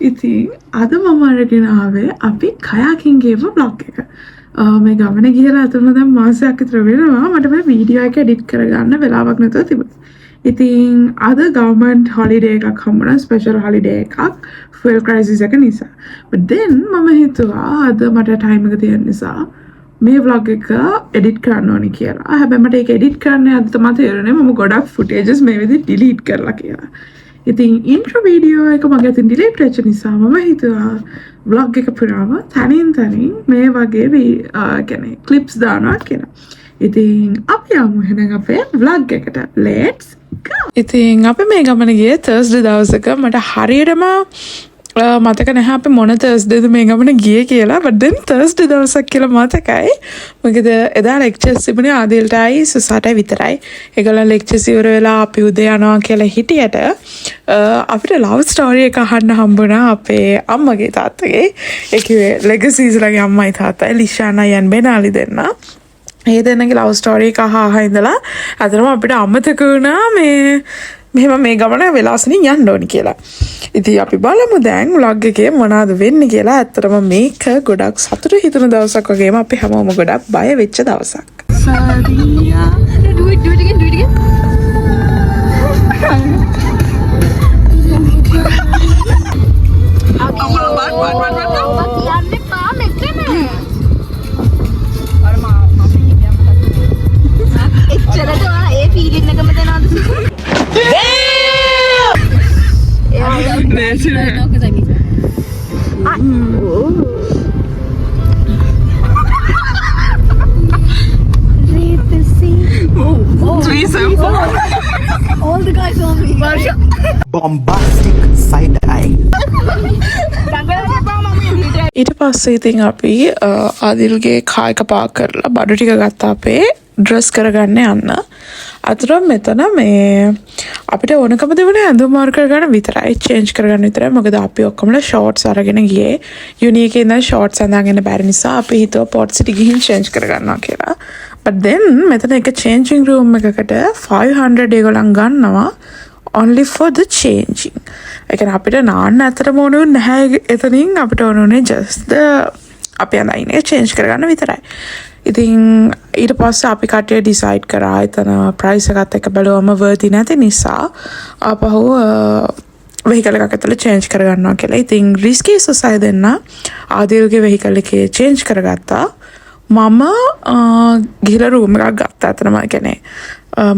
ඉතින් අද මම අරගෙන ආවේ අපි කයාකින් ගේව බ්ලොග් එක. මේ ගමන ගිහලා අතන දැන් මාසයක් විතර වෙනවා. මට මේ වීඩියෝ එක එඩිට් කරගන්න වෙලාවක් නැතුව තිබුණා. ඉතින් අද ගවර්න්මන්ට් හොලිඩේ එකක් හම්බුණා, ස්පෙෂල් හොලිඩේ එකක් ෆුවල් ක්‍රයිසිස් එක නිසා. but then මම හිතුවා අද මට ටයිම් එක තියෙන නිසා මේ vlog එක එඩිට් කරන්න ඕනි කියලා. හැබැයි මට ඒක එඩිට් කරන්න අද තමයි තේරුනේ මම ගොඩක් ෆුටේජස් මේ විදිහට ඩිලීට් කරලා කියලා. ඉතින් ඉන්ට්‍රෝ වීඩියෝ එක මගේ අතින් ඩිලීට් වෙච්ච නිසා මම හිතුවා vlog එක පුරාම තනින් මේ වගේ කියන්නේ ක්ලිප්ස් දානවා කියලා. ඉතින් අපි යමු එහෙනම් අපේ vlog එකට. let's go. ඉතින් අපි මේ ගමන ගියේ Thursday දවසක. මට හරියටම මතක නැහැ අපි මොන තර්ස්ඩේද මේ ගමන ගියේ කියලා. but then Thursday දවසක් කියලා මතකයි. මොකද එදා ලෙක්චර්ස් තිබුණේ ආදිල්ටයි සුසාටයි විතරයි. ඒගොල්ලන් ලෙක්චර්ස් ඉවර වෙලා අපි උදේ යනවා කියලා හිටියට අපිට ලව් ස්ටෝරි එක අහන්න හම්බුණා අපේ අම්මගේ තාත්තගේ. ඒ කිව්වේ ලෙගසීස්ලාගේ අම්මයි තාත්තයි ලිෂානා යන් බෙනාලි දෙන්න. ඒ දෙන්නගේ ලව් ස්ටෝරි එක අහ ඉඳලා අතරම අපිට අමතක වුණා මෙහෙම මේ ගමන වෙලාසනින් යන්න ඕනි කියලා. ඉතින් අපි බලමු දැන් vlog එකේ මොනවද වෙන්නේ කියලා. ඇත්තටම මේක ගොඩක් සතුට හිතෙන දවසක් වගේම අපි හැමෝම ගොඩක් බය වෙච්ච දවසක්. සාරියා do it again All the guys on me. Bombastic side eye. ඊට පස්සේ ඉතින් අපි ආදිල්ගේ කායක පාක් කරලා බඩු ටික ගත්තා අපේ ඩ්‍රෙස් කරගන්න යන්න. අතරම මෙතන මේ අපිට ඕනකම දෙවනේ ඇඳුම් මාරු කරගන්න විතරයි, චේන්ජ් කරගන්න විතරයි. මොකද අපි ඔක්කොමලා ෂෝට්ස් අරගෙන ගියේ. යුනි එකේ ඉඳන් ෂෝට්ස් අඳගෙන බැරි නිසා අපි හිතුවා පොට් සිටි ගිහින් චේන්ජ් කරගන්නවා කියලා. but then මෙතන එක changing room එකකට 500 ඒගොල්ලන් ගන්නවා only for the changing. ඒ කියන්නේ අපිට නාන්න ඇත්තටම ඕන නැහැ එතනින්. අපිට ඕනේ just අපි අඳින්නේ change කරගන්න විතරයි. ඉතින් ඊට පස්සේ අපි කට්ටිය decide කරා එතන price එකත් එක්ක බලුවම worthy නැති නිසා ආපහු vehicle එකක් ඇතුළේ change කරගන්නවා කියලා. ඉතින් risky සොසයි දෙන්න ආදිල්ගේ vehicle එකේ change කරගත්තා. මම ගිහලා රූම් එකක් ගත්තා. අතනම කියන්නේ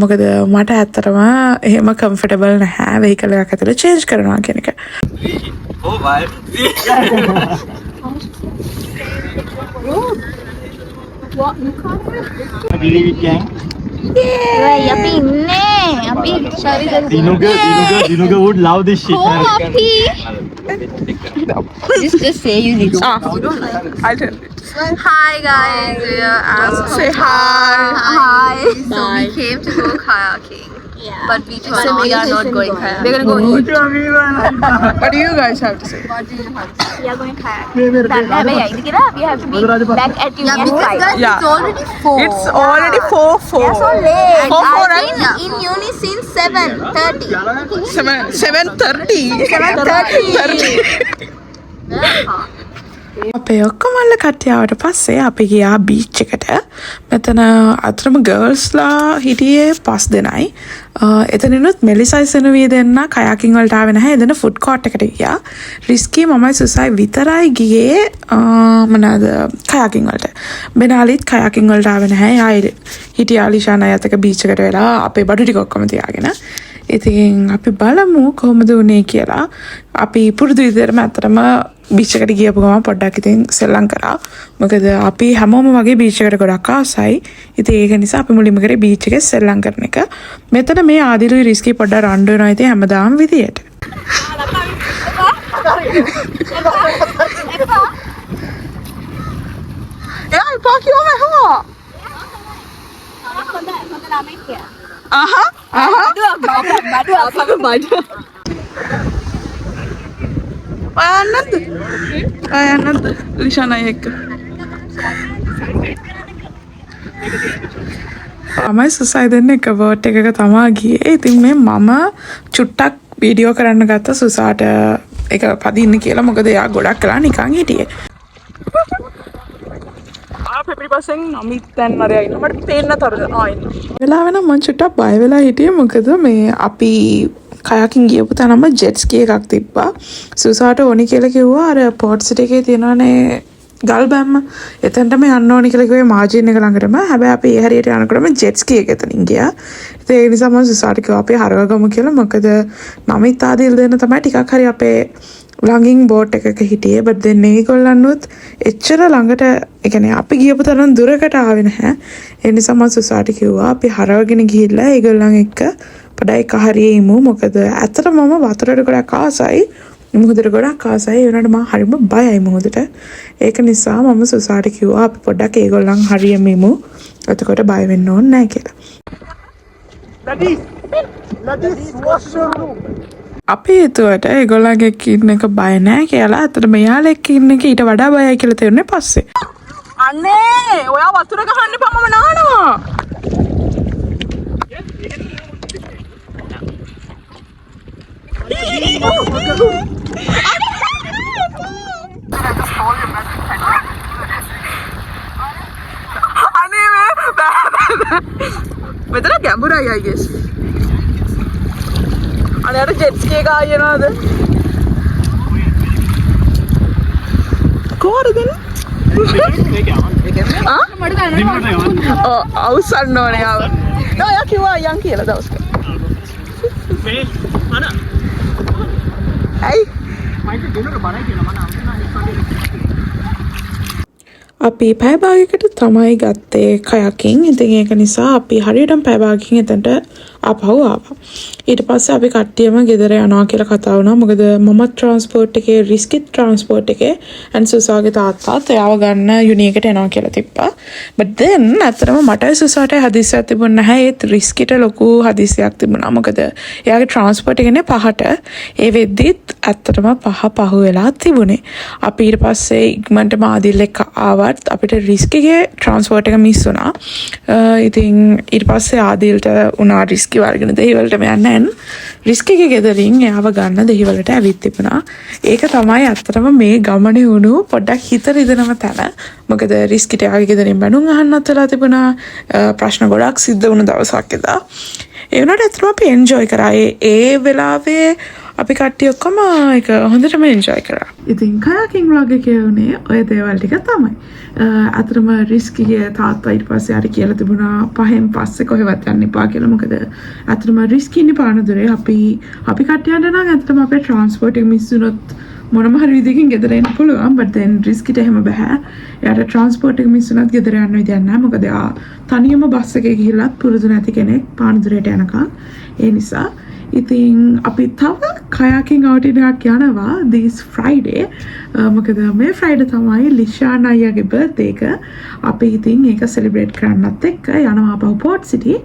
මොකද මට ඇත්තටම එහෙම කම්ෆර්ටබල් නැහැ vehicle එකක් ඇතුළේ change කරනවා කියන එක. What? You can't do it? I believe it can. Yeah, අපි ඉන්නේ. අපි Dinuga would love this shit. Oh, අපි. Just say you need to. You don't like it. I'll tell it. Hi guys. We are asked Say hi. Hi. So we came to go kayaking. Yeah. But we told them we are not going kayaking. We're gonna go eat. What do you guys have to say? What do you have to say? We are going kayaking. We have to be back at Union Side. Yeah. It's already 4. It's already 4:04. Yeah, so late. 4:04, I've right? been in uni since 7:30. 7:30. 7:30. අපේ ඔක්කොමල්ල කට්ටියාවට පස්සේ අපි ගියා beach එකට. මෙතන අතරම ගර්ල්ස්ලා හිටියේ 5 දෙනයි. එතනිනුත් මෙලිසයි සෙනවී දෙන්න කයාකින් වලට ආවේ නැහැ. එදෙන ෆුඩ් කෝට් එකට ගියා. රිස්කි මමයි සුසයි විතරයි ගියේ මොනවාද කයාකින් වලට. බෙනාලිත් කයාකින් වලට ආවේ නැහැ. ආයේ හිටියා ලිෂානා යතක බීච් එකට වෙලා අපේ බඩු ටික ඔක්කොම තියාගෙන. ඉතින් අපි බලමු කොහොමද උනේ කියලා. අපි පුරුදු විදිහටම අතරම බීච් එකට ගියපු ගමන් පොඩ්ඩක් ඉතින් සෙල්ලම් කරා. මොකද අපි හැමෝම වගේ බීච් එකට ගොඩක් ආසයි. ඉතින් ඒක නිසා අපි මුලින්ම කරේ බීච් එකේ සෙල්ලම් කරන එක. මෙතන මේ ආදිලුයි රිස්කි පොඩ්ඩක් රණ්ඩු වෙනවා ඉතින් හැමදාම විදියට. එයා පාකියෝ මහා. ආනන්ද ලිෂානා එක්ක තමයි සුසයි දෙන්න එක බෝට් එකක තමා ගියේ. ඉතින් මේ මම චුට්ටක් වීඩියෝ කරන්න ගත්ත සුසාට ඒක පදින්න කියලා මොකද එයා ගොඩක් කලා නිකන් හිටියේ. පිටිපස්සෙන් නමිත් දැන් මරයා ඉන්න මට පේන්න තරද ආයින්. වෙලාව නම් මං චුට්ටක් බය වෙලා හිටියේ මොකද මේ අපි කයාකින් ගියපු තැනම ජෙට් ස්කී එකක් තිබ්බා. සුසාට ඕනි කියලා කිව්වා අර පෝට් සිටි එකේ තියෙනවනේ ගල් බැම්ම. එතනටම යන්න ඕනි කියලා කිව්වේ මාජින් එක ළඟටම. හැබැයි අපි ඒ හරියට යනකොටම ජෙට් ස්කී එක එතනින් ගියා. ඉතින් ඒ නිසා මම සුසාට කිව්වා අපි හරවගමු කියලා. මොකද නමිත් ආදිල් දෙන්න තමයි ටිකක් හරි අපේ ළඟින් බෝට් එකක හිටියේ. බට් දැන් මේගොල්ලන්නුත් එච්චර ළඟට ඒ කියන්නේ අපි ගියපු තරම් දුරකට ආවේ නැහැ. ඒ නිසා මම සුසාට කිව්වා අපි හරවගෙන ගිහිල්ලා ඒගොල්ලන් එක්ක පොඩ්ඩක් හරියෙමු. මොකද ඇත්තටම මම වතුරට ගොඩක් ආසයි. මුහුදට ගොඩක් ආසයි. ඒ වුණාට මම හරිම බයයි මුහුදට. ඒක නිසා මම සුසාට කිව්වා අපි පොඩ්ඩක් ඒගොල්ලන් හරියෙමු. එතකොට බය වෙන්න ඕනේ නැහැ කියලා. Ladis, washroom. අපි හිතුවට ඒගොල්ලන්ගේ එක්ක ඉන්න එක බය නැහැ කියලා. අතට මෙයාලා එක්ක ඉන්න එක ඊට වඩා බයයි කියලා තේරුනේ පස්සේ. අනේ ඔයා වතුර ගහන්න එපා මම නානවා. අනේ මෙතන ගැඹුරයි I guess. අනේ අර ජෙට් ස්කී එක ආයෙනවද? කොහොමද දෙන්නේ? අවසන් ඕනේ ආව. නෝ යා කිව්වා යන් කියලා දවස්ක. මේ අන. ඇයි? මයිට දෙන්නට බරයි කියලා මම අපි පැය භාගයකට තමයි ගත්තේ කයකින්. ඉතින් ඒක නිසා අපි හරියටම පැය භාගයකින් එතනට ආපහු ආවා. ඊට පස්සේ අපි කට්ටියම ගෙදර යනවා කියලා කතා වුණා. මොකද මම ට්‍රාන්ස්පෝර්ට් එකේ රිස්කිත් ට්‍රාන්ස්පෝර්ට් එකේ අන්සුසාගේ තාත්තාත් එයාව ගන්න යුනි එකට එනවා කියලා තිබ්බා. but then ඇත්තටම මට සුසාට හදිස්සියක් තිබුණ නැහැ. ඒත් රිස්කිට ලොකු හදිස්සියක් තිබුණා. මොකද එයාගේ ට්‍රාන්ස්පෝර්ට් එකනේ 5ට. ඒ වෙද්දිත් ඇත්තටම 5 පහු වෙලා තිබුණේ. අපි ඊට පස්සේ ඉක්මනටම ආදිල් එක්ක ආවත් අපිට රිස්ක් එකේ ට්‍රාන්ස්පෝර්ට් එක මිස් වුණා. ඉතින් ඊට පස්සේ ආදිල්ට උනා රිස්කි වර්ගන දෙහිවලටම යන්න රිස්ක් එකේ ගෙදරින් එයාව ගන්න දෙහිවලට ඇවිත් තිබුණා. ඒක තමයි ඇත්තටම මේ ගමනේ වුණු පොඩ්ඩක් හිත රිදෙනම තැන. මොකද රිස්කිට එයාගේ ගෙදරින් බැනුම් අහන්නත් වෙලා තිබුණා. ප්‍රශ්න ගොඩක් සිද්ධ වුණු දවසක් එදා. ඒ වුණාට ඇත්තටම අපි එන්ජොයි කරා. ඒ වෙලාවේ අපි කට්ටිය ඔක්කොම ඒක හොඳටම එන්ජොයි කරා. ඉතින් කයාකින් ව්ලොග් එකේ උනේ ඔය දේවල් ටික තමයි. අතරම රිස්කිගේ තාත්තා ඊට පස්සේ හරි කියලා තිබුණා 5න් පස්සේ කොහෙවත් යන්න එපා කියලා. මොකද අතරම රිස්කි ඉන්නේ පානදුරේ. අපි කට්ටියන්ට නම් අතරම අපේ ට්‍රාන්ස්පෝර්ට් එක මිස් වුණොත් මොනම හරි විදිහකින් ගෙදර එන්න පුළුවන්. but then රිස්කිට එහෙම බෑ. එයාට ට්‍රාන්ස්පෝර්ට් එක මිස් වුණත් ගෙදර යන්න විදියක් නැහැ. මොකද එයා තනියම බස් එකේ ගිහිල්ලත් පුරුදු නැති කෙනෙක් පානදුරේට යනකම්. ඒ නිසා ඉතින් අපි තව කයාකින් අවුටින් එකක් යනවා this Friday. මොකද මේ Friday තමයි ලිෂාන් අයියාගේ බර්ත්ඩේ එක. අපි ඉතින් ඒක සෙලිබ්‍රේට් කරන්නත් එක්ක යනවා අපහු පෝට් සිටි.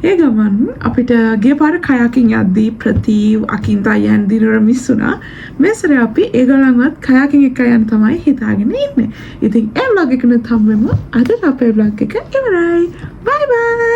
ඒ ගමන් අපිට ගිය පාර කයාකින් යද්දී ප්‍රතිව් අකින්ත අයියන් දිනර මිස් වුණා. මේ සැරේ අපි ඒගොල්ලන්වත් කයාකින් එක්ක යන්න තමයි හිතාගෙන ඉන්නේ. ඉතින් ඒ vlog එකනත් හම්බෙමු. අද අපේ vlog එක ඉවරයි. bye bye.